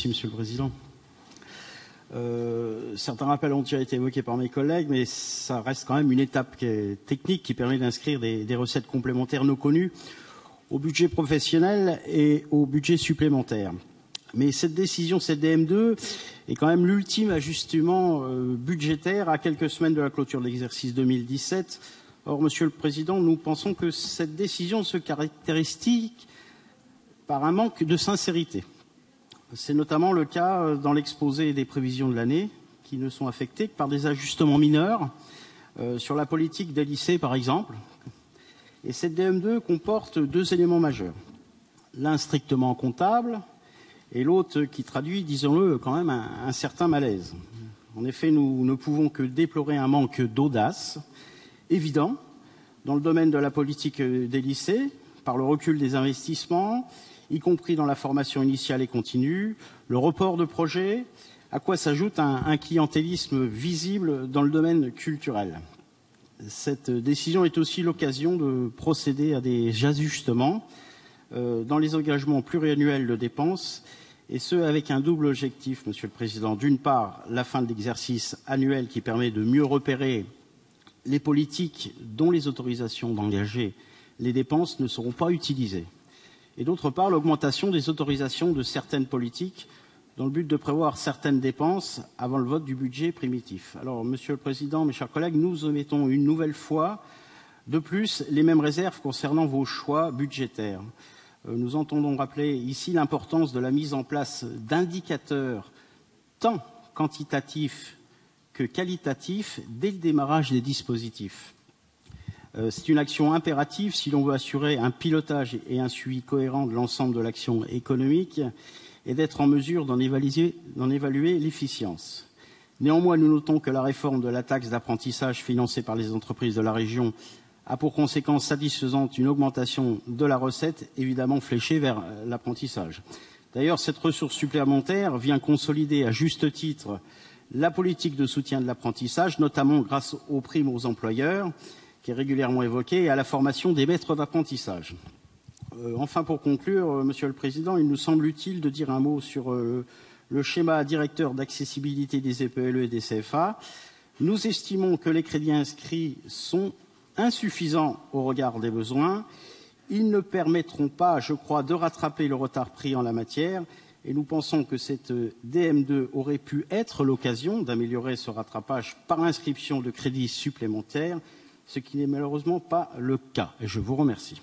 Merci, Monsieur le Président. Certains rappels ont déjà été évoqués par mes collègues, mais ça reste quand même une étape technique qui permet d'inscrire des recettes complémentaires non connues au budget professionnel et au budget supplémentaire. Mais cette décision, cette DM2, est quand même l'ultime ajustement budgétaire à quelques semaines de la clôture de l'exercice 2017. Or, Monsieur le Président, nous pensons que cette décision se caractérise par un manque de sincérité. C'est notamment le cas dans l'exposé des prévisions de l'année, qui ne sont affectées que par des ajustements mineurs sur la politique des lycées, par exemple. Et cette DM2 comporte deux éléments majeurs. L'un strictement comptable et l'autre qui traduit, disons-le, quand même un certain malaise. En effet, nous ne pouvons que déplorer un manque d'audace évident dans le domaine de la politique des lycées, par le recul des investissements, y compris dans la formation initiale et continue, le report de projets, à quoi s'ajoute un clientélisme visible dans le domaine culturel. Cette décision est aussi l'occasion de procéder à des ajustements dans les engagements pluriannuels de dépenses, et ce, avec un double objectif, Monsieur le Président. D'une part, la fin de l'exercice annuel qui permet de mieux repérer les politiques dont les autorisations d'engager les dépenses ne seront pas utilisées. Et d'autre part, l'augmentation des autorisations de certaines politiques dans le but de prévoir certaines dépenses avant le vote du budget primitif. Alors, Monsieur le Président, mes chers collègues, nous émettons une nouvelle fois de plus les mêmes réserves concernant vos choix budgétaires. Nous entendons rappeler ici l'importance de la mise en place d'indicateurs tant quantitatifs que qualitatifs dès le démarrage des dispositifs. C'est une action impérative si l'on veut assurer un pilotage et un suivi cohérent de l'ensemble de l'action économique et d'être en mesure d'en évaluer l'efficience. Néanmoins, nous notons que la réforme de la taxe d'apprentissage financée par les entreprises de la région a pour conséquence satisfaisante une augmentation de la recette, évidemment fléchée vers l'apprentissage. D'ailleurs, cette ressource supplémentaire vient consolider à juste titre la politique de soutien de l'apprentissage, notamment grâce aux primes aux employeurs, qui est régulièrement évoquée, et à la formation des maîtres d'apprentissage. Enfin, pour conclure, Monsieur le Président, il nous semble utile de dire un mot sur le schéma directeur d'accessibilité des EPLE et des CFA. Nous estimons que les crédits inscrits sont insuffisants au regard des besoins. Ils ne permettront pas, je crois, de rattraper le retard pris en la matière, et nous pensons que cette DM2 aurait pu être l'occasion d'améliorer ce rattrapage par l'inscription de crédits supplémentaires, ce qui n'est malheureusement pas le cas. Et je vous remercie.